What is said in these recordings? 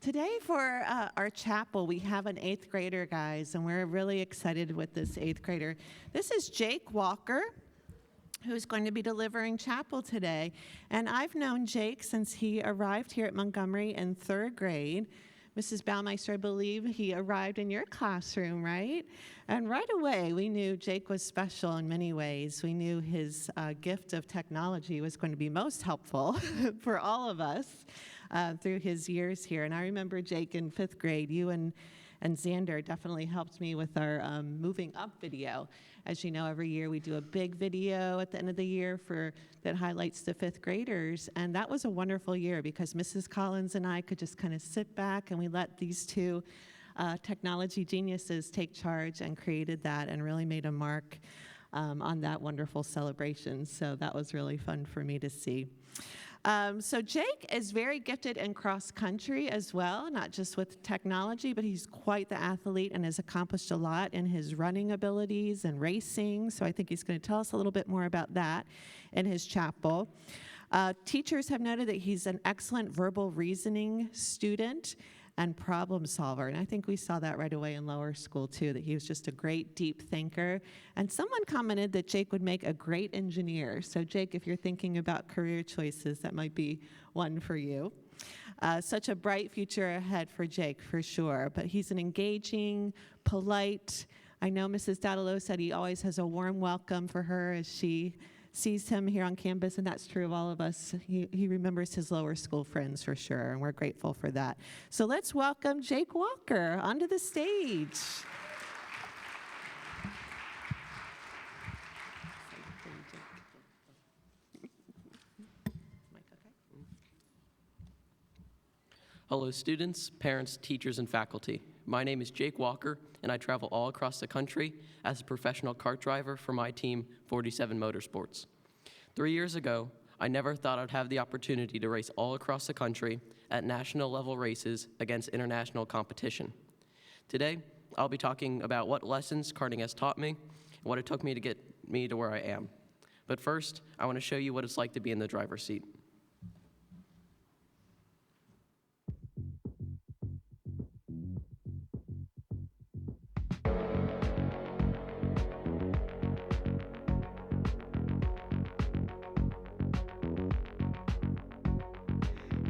Today for our chapel, we have an eighth grader, guys, and we're really excited with this eighth grader. This is Jake Walker, who's going to be delivering chapel today. And I've known Jake since he arrived here at Montgomery in third grade. Mrs. Baumeister, I believe he arrived in your classroom, right? And right away, we knew Jake was special in many ways. We knew his gift of technology was going to be most helpful for all of us through his years here. And I remember, Jake, in fifth grade, you and Xander definitely helped me with our Moving Up video. As you know, every year we do a big video at the end of the year that highlights the fifth graders. And that was a wonderful year because Mrs. Collins and I could just kind of sit back and we let these two technology geniuses take charge and created that and really made a mark on that wonderful celebration. So that was really fun for me to see. So Jake is very gifted in cross country as well, not just with technology, but he's quite the athlete and has accomplished a lot in his running abilities and racing. So I think he's going to tell us a little bit more about that in his chapel. Teachers have noted that he's an excellent verbal reasoning student and problem solver. And I think we saw that right away in lower school too, that he was just a great deep thinker. And someone commented that Jake would make a great engineer. So Jake, if you're thinking about career choices, that might be one for you. Such a bright future ahead for Jake, for sure. But he's an engaging, polite, I know Mrs. Dadalo said he always has a warm welcome for her as she sees him here on campus, and that's true of all of us. He remembers his lower school friends for sure, and we're grateful for that. So let's welcome Jake Walker onto the stage. Hello students, parents, teachers, and faculty. My name is Jake Walker, and I travel all across the country as a professional kart driver for my team, 47 Motorsports. 3 years ago, I never thought I'd have the opportunity to race all across the country at national level races against international competition. Today, I'll be talking about what lessons karting has taught me and what it took me to get me to where I am. But first, I want to show you what it's like to be in the driver's seat.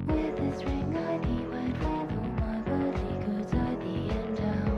With this ring I need my follow my body goes at the end down.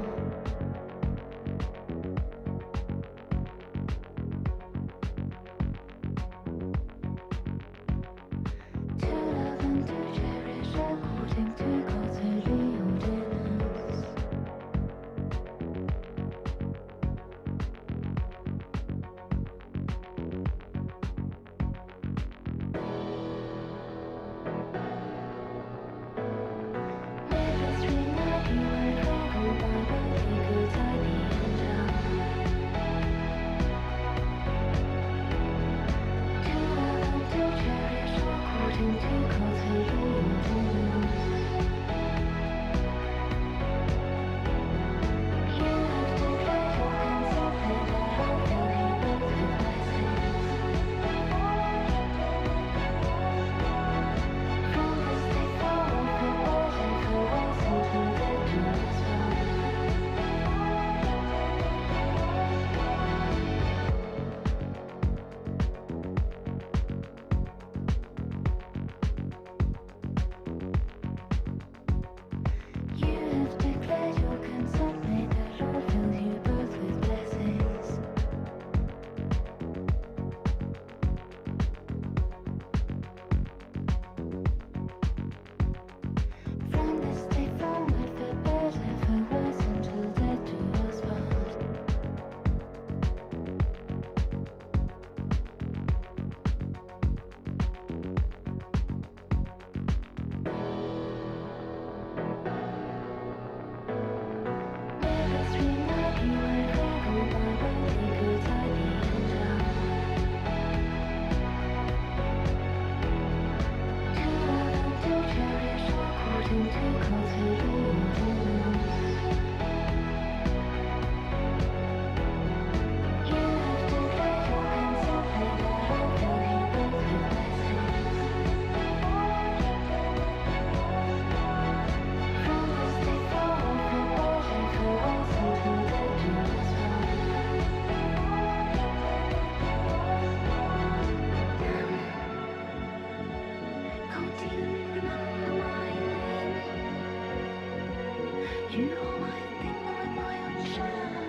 You are my thing and my own shadow.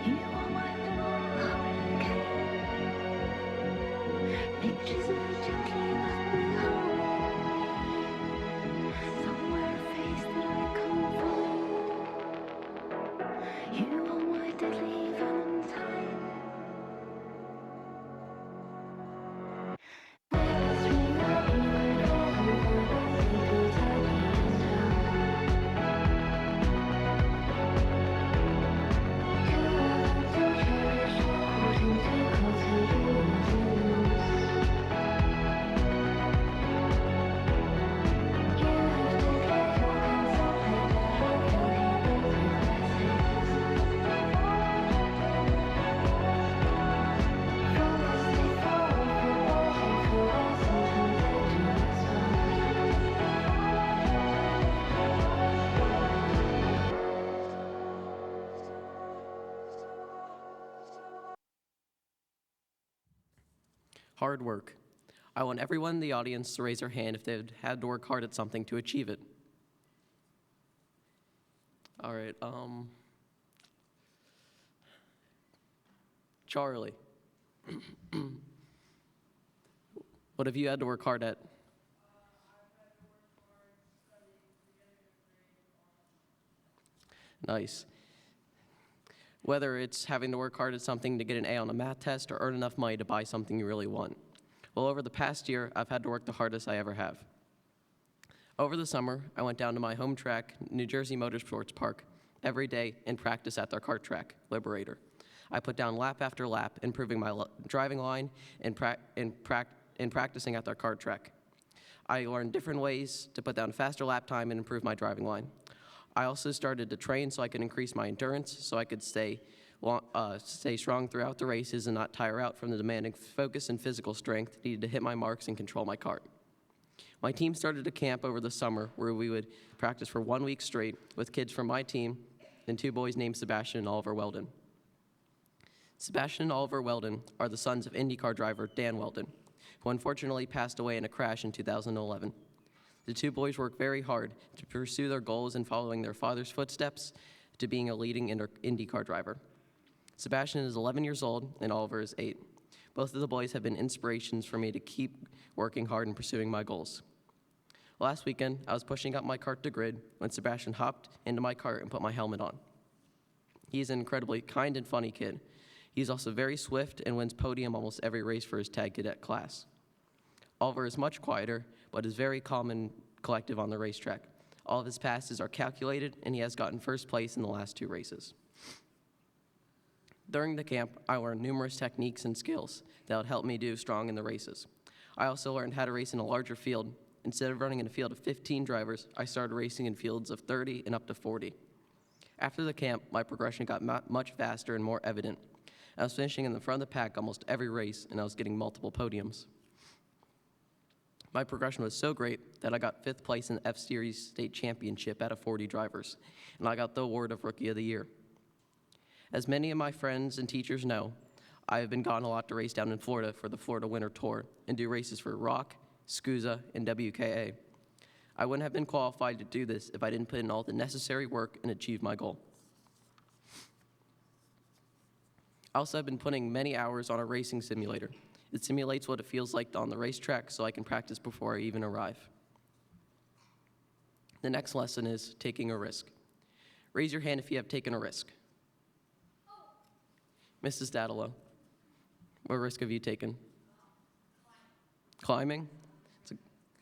You are my hurricane. Pictures of you gently left behind me. Somewhere a face that I can't find. You are my deadly Valentine. This ring I even hold my body goes tiny down. You are to cherish according to culture rules. You have declared your consent, I fill you with blessings. From this day forward, we for us until victory is Hard work. I want everyone in the audience to raise their hand if they've had to work hard at something to achieve it. All right, Charlie. What have you had to work hard at? Nice. Whether it's having to work hard at something to get an A on a math test or earn enough money to buy something you really want. Well, over the past year, I've had to work the hardest I ever have. Over the summer, I went down to my home track, New Jersey Motorsports Park, every day and practiced at their kart track, Liberator. I put down lap after lap, improving my driving line and practicing at their kart track. I learned different ways to put down faster lap time and improve my driving line. I also started to train so I could increase my endurance, so I could stay strong throughout the races and not tire out from the demanding focus and physical strength needed to hit my marks and control my kart. My team started a camp over the summer where we would practice for 1 week straight with kids from my team and 2 boys named Sebastian and Oliver Weldon. Sebastian and Oliver Weldon are the sons of IndyCar driver Dan Weldon, who unfortunately passed away in a crash in 2011. The 2 boys work very hard to pursue their goals in following their father's footsteps to being a leading IndyCar driver. Sebastian is 11 years old and Oliver is 8. Both of the boys have been inspirations for me to keep working hard and pursuing my goals. Last weekend, I was pushing up my kart to grid when Sebastian hopped into my cart and put my helmet on. He's an incredibly kind and funny kid. He's also very swift and wins podium almost every race for his tag cadet class. Oliver is much quieter, but is very calm and collective on the racetrack. All of his passes are calculated, and he has gotten first place in the last 2 races. During the camp, I learned numerous techniques and skills that would help me do strong in the races. I also learned how to race in a larger field. Instead of running in a field of 15 drivers, I started racing in fields of 30 and up to 40. After the camp, my progression got much faster and more evident. I was finishing in the front of the pack almost every race, and I was getting multiple podiums. My progression was so great that I got 5th place in the F-Series state championship out of 40 drivers, and I got the award of Rookie of the Year. As many of my friends and teachers know, I have been gone a lot to race down in Florida for the Florida Winter Tour and do races for ROC, SCUSA, and WKA. I wouldn't have been qualified to do this if I didn't put in all the necessary work and achieve my goal. I also have been putting many hours on a racing simulator. It simulates what it feels like on the racetrack so I can practice before I even arrive. The next lesson is taking a risk. Raise your hand if you have taken a risk. Mrs. Dadalo, what risk have you taken? Climbing?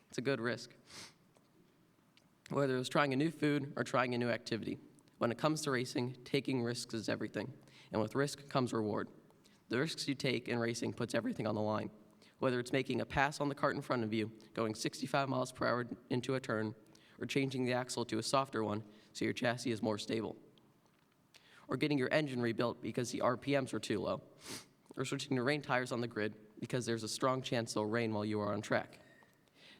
It's a good risk. Whether it was trying a new food or trying a new activity, when it comes to racing, taking risks is everything. And with risk comes reward. The risks you take in racing puts everything on the line. Whether it's making a pass on the cart in front of you, going 65 miles per hour into a turn, or changing the axle to a softer one so your chassis is more stable. Or getting your engine rebuilt because the RPMs were too low. Or switching to rain tires on the grid because there's a strong chance they'll rain while you are on track.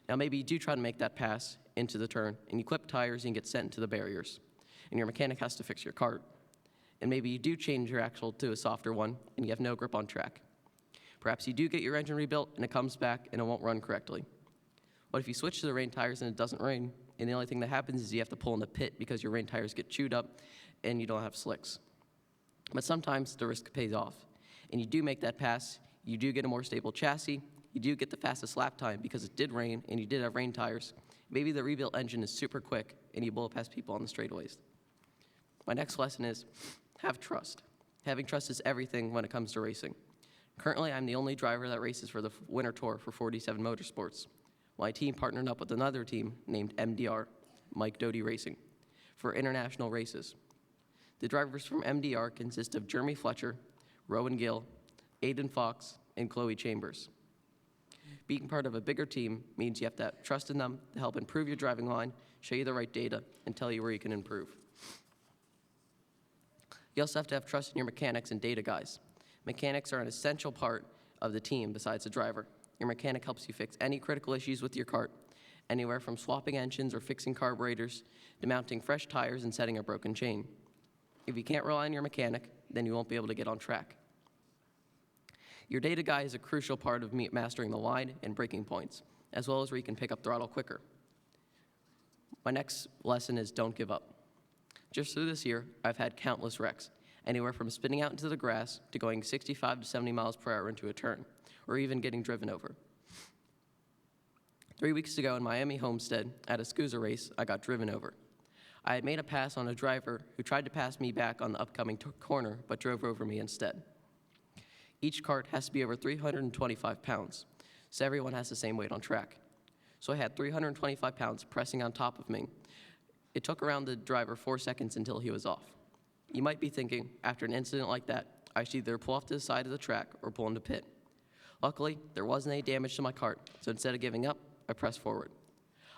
Now maybe you do try to make that pass into the turn and you clip tires and get sent into the barriers. And your mechanic has to fix your cart. And maybe you do change your axle to a softer one and you have no grip on track. Perhaps you do get your engine rebuilt and it comes back and it won't run correctly. What if you switch to the rain tires and it doesn't rain? and the only thing that happens is you have to pull in the pit because your rain tires get chewed up and you don't have slicks. But sometimes the risk pays off, and you do make that pass, you do get a more stable chassis, you do get the fastest lap time because it did rain and you did have rain tires. Maybe the rebuilt engine is super quick and you blow past people on the straightaways. My next lesson is have trust. Having trust is everything when it comes to racing. Currently, I'm the only driver that races for the Winter Tour for 47 Motorsports. My team partnered up with another team named MDR, Mike Doty Racing, for international races. The drivers from MDR consist of Jeremy Fletcher, Rowan Gill, Aiden Fox, and Chloe Chambers. Being part of a bigger team means you have to have trust in them to help improve your driving line, show you the right data, and tell you where you can improve. You also have to have trust in your mechanics and data guys. Mechanics are an essential part of the team besides the driver. Your mechanic helps you fix any critical issues with your kart, anywhere from swapping engines or fixing carburetors to mounting fresh tires and setting a broken chain. If you can't rely on your mechanic, then you won't be able to get on track. Your data guy is a crucial part of mastering the line and braking points, as well as where you can pick up throttle quicker. My next lesson is don't give up. Just through this year, I've had countless wrecks, anywhere from spinning out into the grass to going 65 to 70 miles per hour into a turn, or even getting driven over. 3 weeks ago in Miami Homestead, at a SCUSA race, I got driven over. I had made a pass on a driver who tried to pass me back on the upcoming corner, but drove over me instead. Each kart has to be over 325 pounds, so everyone has the same weight on track. So I had 325 pounds pressing on top of me. It took around the driver 4 seconds until he was off. You might be thinking, after an incident like that, I should either pull off to the side of the track or pull into pit. Luckily, there wasn't any damage to my kart, so instead of giving up, I pressed forward.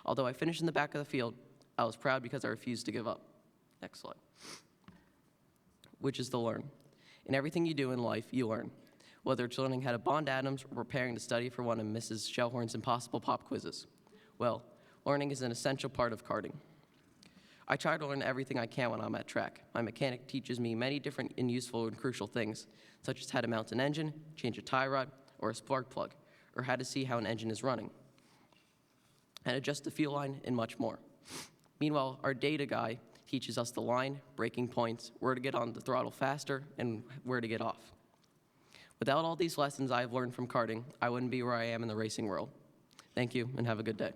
Although I finished in the back of the field, I was proud because I refused to give up. Next slide. Which is to learn. In everything you do in life, you learn. Whether it's learning how to bond atoms or preparing to study for one of Mrs. Shellhorn's impossible pop quizzes. Well, learning is an essential part of karting. I try to learn everything I can when I'm at track. My mechanic teaches me many different and useful and crucial things, such as how to mount an engine, change a tie rod, or a spark plug, or how to see how an engine is running, and adjust the fuel line, and much more. Meanwhile, our data guy teaches us the line, braking points, where to get on the throttle faster, and where to get off. Without all these lessons I've learned from karting, I wouldn't be where I am in the racing world. Thank you, and have a good day.